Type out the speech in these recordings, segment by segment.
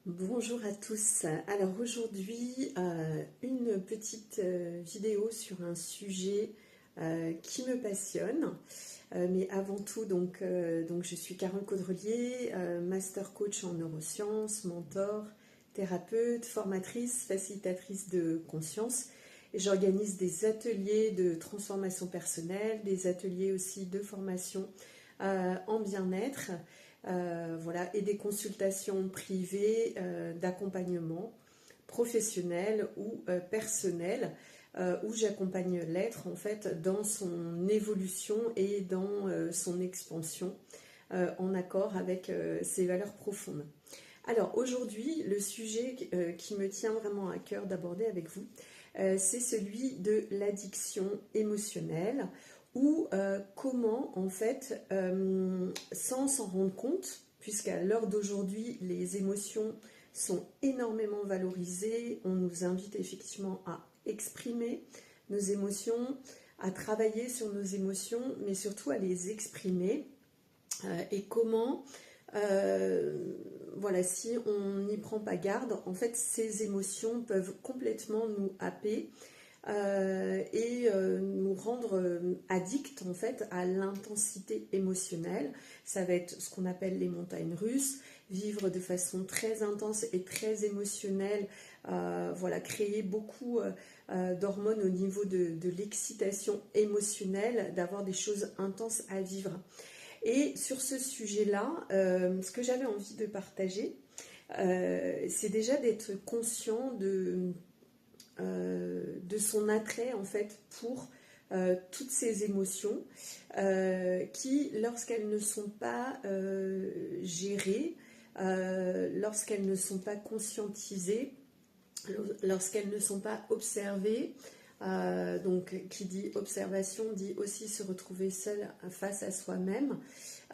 Bonjour à tous. Alors aujourd'hui, une petite vidéo sur un sujet qui me passionne. Mais avant tout, donc je suis Carole Caudrelier, master coach en neurosciences, mentor, thérapeute, formatrice, facilitatrice de conscience. Et j'organise des ateliers de transformation personnelle, des ateliers aussi de formation en bien-être. Voilà, et des consultations privées d'accompagnement professionnel ou personnel, où j'accompagne l'être en fait dans son évolution et dans son expansion en accord avec ses valeurs profondes. Alors aujourd'hui, le sujet qui me tient vraiment à cœur d'aborder avec vous, c'est celui de l'addiction émotionnelle ou comment en fait, sans s'en rendre compte, puisqu'à l'heure d'aujourd'hui, les émotions sont énormément valorisées, on nous invite effectivement à exprimer nos émotions, à travailler sur nos émotions, mais surtout à les exprimer. Et comment, voilà, si on n'y prend pas garde, en fait, ces émotions peuvent complètement nous happer et nous rendre addicts en fait à l'intensité émotionnelle. Ça va être ce qu'on appelle les montagnes russes, vivre de façon très intense et très émotionnelle, voilà, créer beaucoup d'hormones au niveau de l'excitation émotionnelle, d'avoir des choses intenses à vivre. Et sur ce sujet-là, ce que j'avais envie de partager, c'est déjà d'être conscient de son attrait en fait pour toutes ces émotions qui, lorsqu'elles ne sont pas gérées, lorsqu'elles ne sont pas conscientisées, lorsqu'elles ne sont pas observées, donc qui dit observation dit aussi se retrouver seul face à soi-même.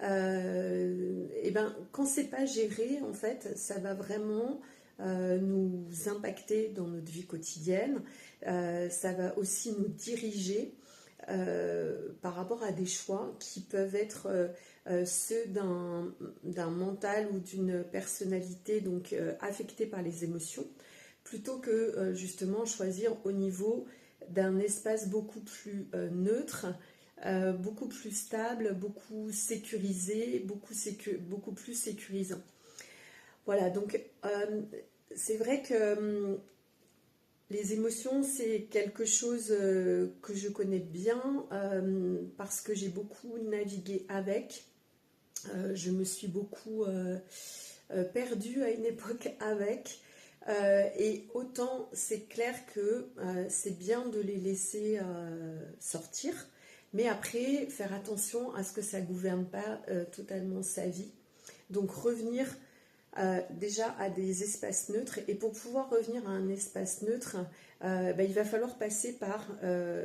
Et ben quand c'est pas géré en fait, ça va vraiment nous impacter dans notre vie quotidienne. Ça va aussi nous diriger par rapport à des choix qui peuvent être ceux d'un mental ou d'une personnalité donc affectée par les émotions, plutôt que justement choisir au niveau d'un espace beaucoup plus neutre, beaucoup plus stable, beaucoup sécurisé, beaucoup plus sécurisant. Voilà, donc c'est vrai que les émotions, c'est quelque chose que je connais bien parce que j'ai beaucoup navigué avec. Je me suis beaucoup perdue à une époque avec. Et autant c'est clair que c'est bien de les laisser sortir, mais après faire attention à ce que ça ne gouverne pas totalement sa vie. Donc revenir déjà à des espaces neutres, et pour pouvoir revenir à un espace neutre, il va falloir passer par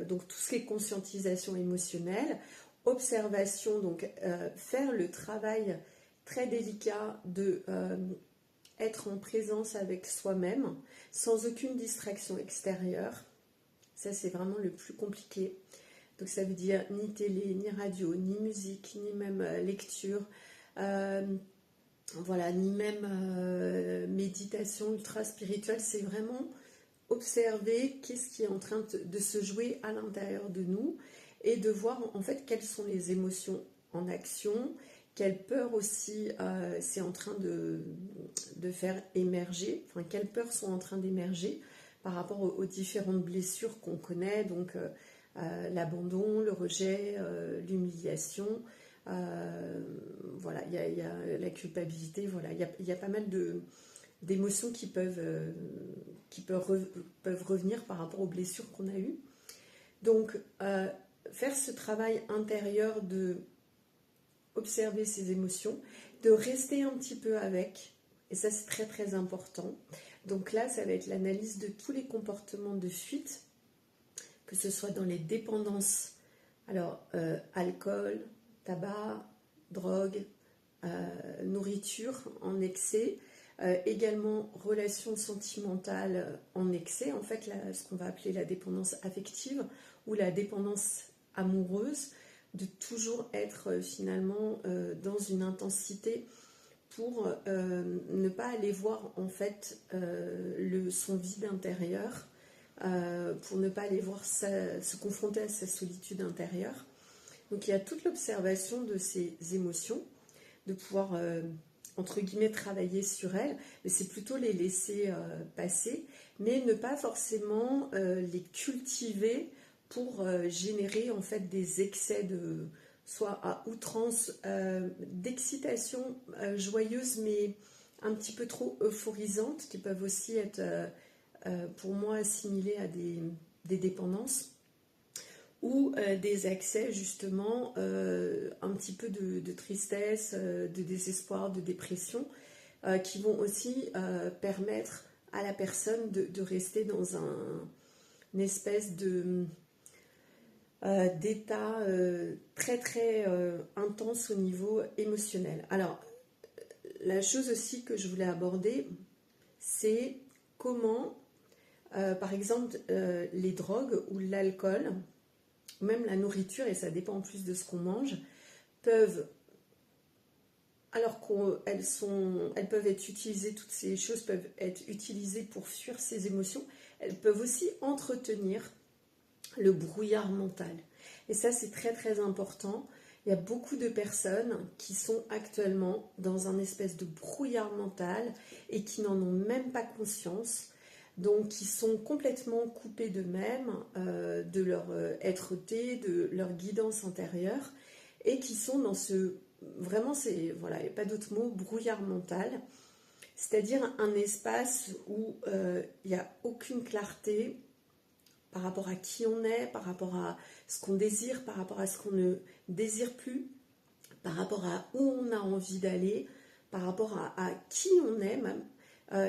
donc tout ce qui est conscientisation émotionnelle, observation, donc faire le travail très délicat de être en présence avec soi-même, sans aucune distraction extérieure. Ça, c'est vraiment le plus compliqué. Donc ça veut dire ni télé, ni radio, ni musique, ni même lecture, voilà, ni même méditation ultra spirituelle. C'est vraiment observer qu'est-ce qui est en train de se jouer à l'intérieur de nous et de voir en fait quelles sont les émotions en action, quelles peurs aussi c'est en train de faire émerger, enfin quelles peurs sont en train d'émerger par rapport aux différentes blessures qu'on connaît, donc l'abandon, le rejet, l'humiliation, voilà, il y a la culpabilité, voilà, il y a pas mal d'émotions qui peuvent revenir par rapport aux blessures qu'on a eues. Donc, faire ce travail intérieur de observer ses émotions, de rester un petit peu avec, et ça c'est très très important. Donc là, ça va être l'analyse de tous les comportements de fuite, que ce soit dans les dépendances, alors alcool, tabac, drogue, nourriture en excès, également relations sentimentales en excès, en fait ce qu'on va appeler la dépendance affective ou la dépendance amoureuse, de toujours être finalement dans une intensité pour ne pas aller voir en fait son vide intérieur, pour ne pas aller voir se confronter à sa solitude intérieure. Donc il y a toute l'observation de ces émotions, de pouvoir entre guillemets travailler sur elles, mais c'est plutôt les laisser passer, mais ne pas forcément les cultiver pour générer en fait des excès de soit à outrance d'excitation joyeuse mais un petit peu trop euphorisante, qui peuvent aussi être pour moi assimilées à des dépendances, ou des accès justement un petit peu de tristesse, de désespoir, de dépression, qui vont aussi permettre à la personne de rester dans une espèce d'état très très intense au niveau émotionnel. Alors, la chose aussi que je voulais aborder, c'est comment, par exemple, les drogues ou l'alcool, même la nourriture, et ça dépend en plus de ce qu'on mange, peuvent, alors elles peuvent être utilisées, toutes ces choses peuvent être utilisées pour fuir ces émotions, elles peuvent aussi entretenir le brouillard mental. Et ça, c'est très très important. Il y a beaucoup de personnes qui sont actuellement dans un espèce de brouillard mental et qui n'en ont même pas conscience, donc qui sont complètement coupés d'eux-mêmes, de leur être-té, de leur guidance intérieure, et qui sont dans vraiment, voilà, il n'y a pas d'autre mot, brouillard mental, c'est-à-dire un espace où il n'y a aucune clarté par rapport à qui on est, par rapport à ce qu'on désire, par rapport à ce qu'on ne désire plus, par rapport à où on a envie d'aller, par rapport à qui on est même.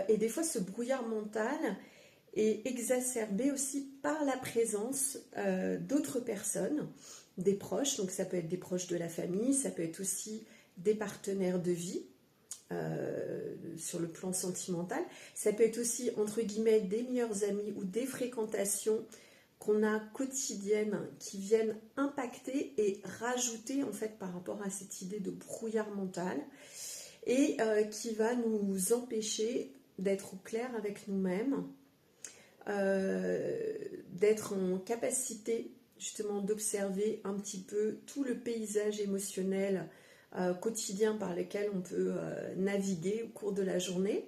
Et des fois, ce brouillard mental est exacerbé aussi par la présence d'autres personnes, des proches, donc ça peut être des proches de la famille, ça peut être aussi des partenaires de vie, sur le plan sentimental, ça peut être aussi entre guillemets des meilleurs amis ou des fréquentations qu'on a quotidiennes qui viennent impacter et rajouter en fait par rapport à cette idée de brouillard mental, et qui va nous empêcher d'être au clair avec nous-mêmes, d'être en capacité justement d'observer un petit peu tout le paysage émotionnel quotidien par lequel on peut naviguer au cours de la journée,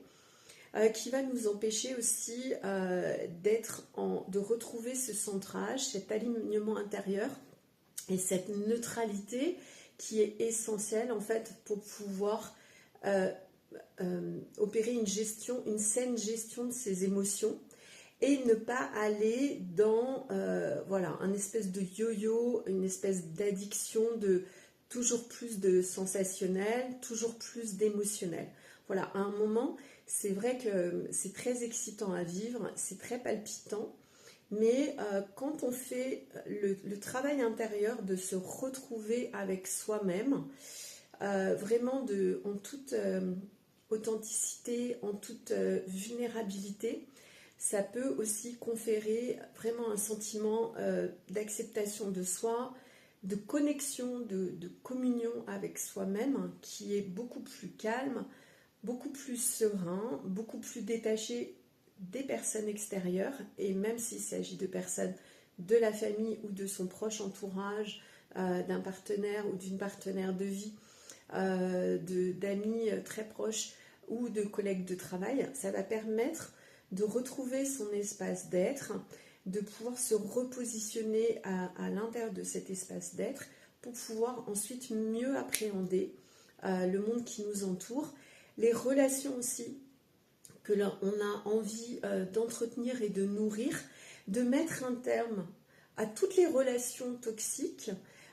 qui va nous empêcher aussi de retrouver ce centrage, cet alignement intérieur et cette neutralité qui est essentielle en fait pour pouvoir opérer une saine gestion de ses émotions, et ne pas aller dans voilà, un espèce de yo-yo, une espèce d'addiction de toujours plus de sensationnel, toujours plus d'émotionnel. Voilà, à un moment, c'est vrai que c'est très excitant à vivre, c'est très palpitant, mais quand on fait le travail intérieur de se retrouver avec soi-même, vraiment en toute authenticité, en toute vulnérabilité, ça peut aussi conférer vraiment un sentiment d'acceptation de soi, de connexion, de communion avec soi-même, qui est beaucoup plus calme, beaucoup plus serein, beaucoup plus détaché des personnes extérieures, et même s'il s'agit de personnes de la famille ou de son proche entourage, d'un partenaire ou d'une partenaire de vie, d'amis très proches ou de collègues de travail, ça va permettre de retrouver son espace d'être, de pouvoir se repositionner à l'intérieur de cet espace d'être pour pouvoir ensuite mieux appréhender le monde qui nous entoure, les relations aussi que l'on a envie d'entretenir et de nourrir, de mettre un terme à toutes les relations toxiques,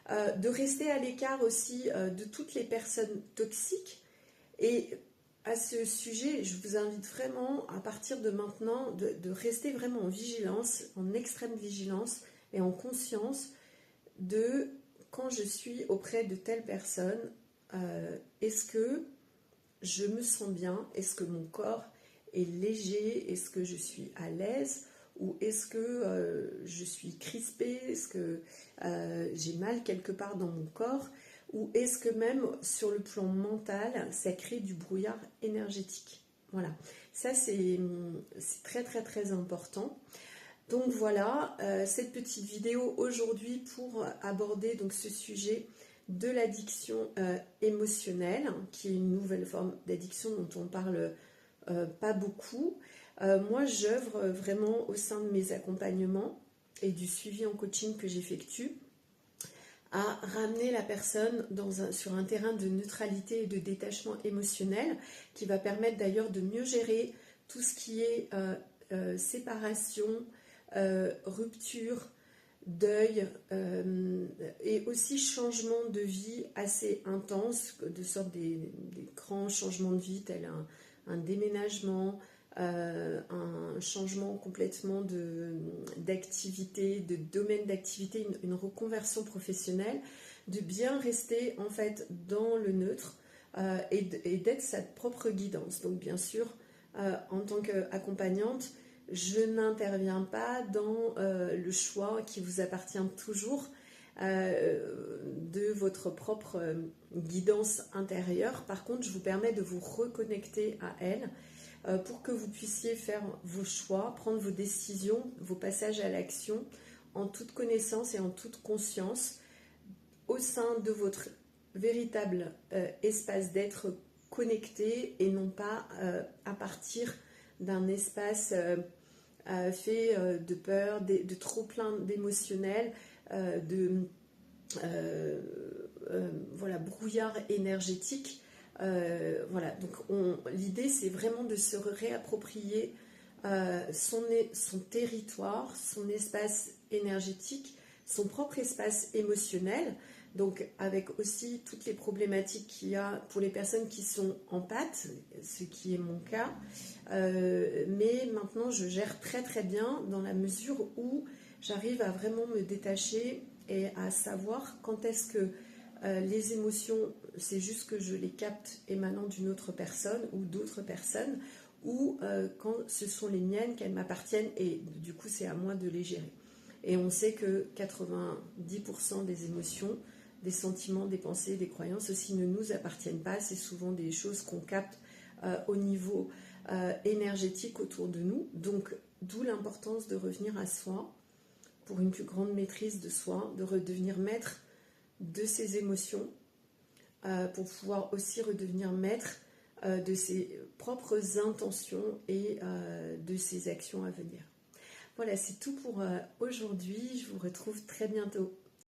de rester à l'écart aussi de toutes les personnes toxiques. Et à ce sujet, je vous invite vraiment à partir de maintenant de rester vraiment en vigilance, en extrême vigilance et en conscience de quand je suis auprès de telle personne, est-ce que je me sens bien, est-ce que mon corps est léger, est-ce que je suis à l'aise, ou est-ce que je suis crispée, est-ce que j'ai mal quelque part dans mon corps. ou est-ce que même sur le plan mental, ça crée du brouillard énergétique? Voilà, ça c'est très très très important. Donc voilà, cette petite vidéo aujourd'hui pour aborder donc ce sujet de l'addiction émotionnelle, qui est une nouvelle forme d'addiction dont on parle pas beaucoup. Moi, j'œuvre vraiment au sein de mes accompagnements et du suivi en coaching que j'effectue à ramener la personne sur un terrain de neutralité et de détachement émotionnel qui va permettre d'ailleurs de mieux gérer tout ce qui est séparation, rupture, deuil et aussi changement de vie assez intense, de sorte des grands changements de vie tels un déménagement, un changement complètement d'activité, de domaine d'activité, une reconversion professionnelle, de bien rester en fait dans le neutre et d'être sa propre guidance. Donc bien sûr, en tant qu'accompagnante, je n'interviens pas dans le choix qui vous appartient toujours de votre propre guidance intérieure. Par contre, je vous permets de vous reconnecter à elle pour que vous puissiez faire vos choix, prendre vos décisions, vos passages à l'action en toute connaissance et en toute conscience au sein de votre véritable espace d'être connecté et non pas à partir d'un espace fait de peur, de trop plein d'émotionnel, voilà, brouillard énergétique. Voilà, donc l'idée c'est vraiment de se réapproprier son territoire, son espace énergétique, son propre espace émotionnel, donc avec aussi toutes les problématiques qu'il y a pour les personnes qui sont en pâte, ce qui est mon cas, mais maintenant je gère très très bien dans la mesure où j'arrive à vraiment me détacher et à savoir quand est-ce que les émotions, c'est juste que je les capte émanant d'une autre personne ou d'autres personnes, ou quand ce sont les miennes, qu'elles m'appartiennent, et du coup c'est à moi de les gérer. Et on sait que 90% des émotions, des sentiments, des pensées, des croyances aussi ne nous appartiennent pas. C'est souvent des choses qu'on capte au niveau énergétique autour de nous. Donc d'où l'importance de revenir à soi pour une plus grande maîtrise de soi, de redevenir maître de ses émotions, pour pouvoir aussi redevenir maître de ses propres intentions et de ses actions à venir. Voilà, c'est tout pour aujourd'hui. Je vous retrouve très bientôt.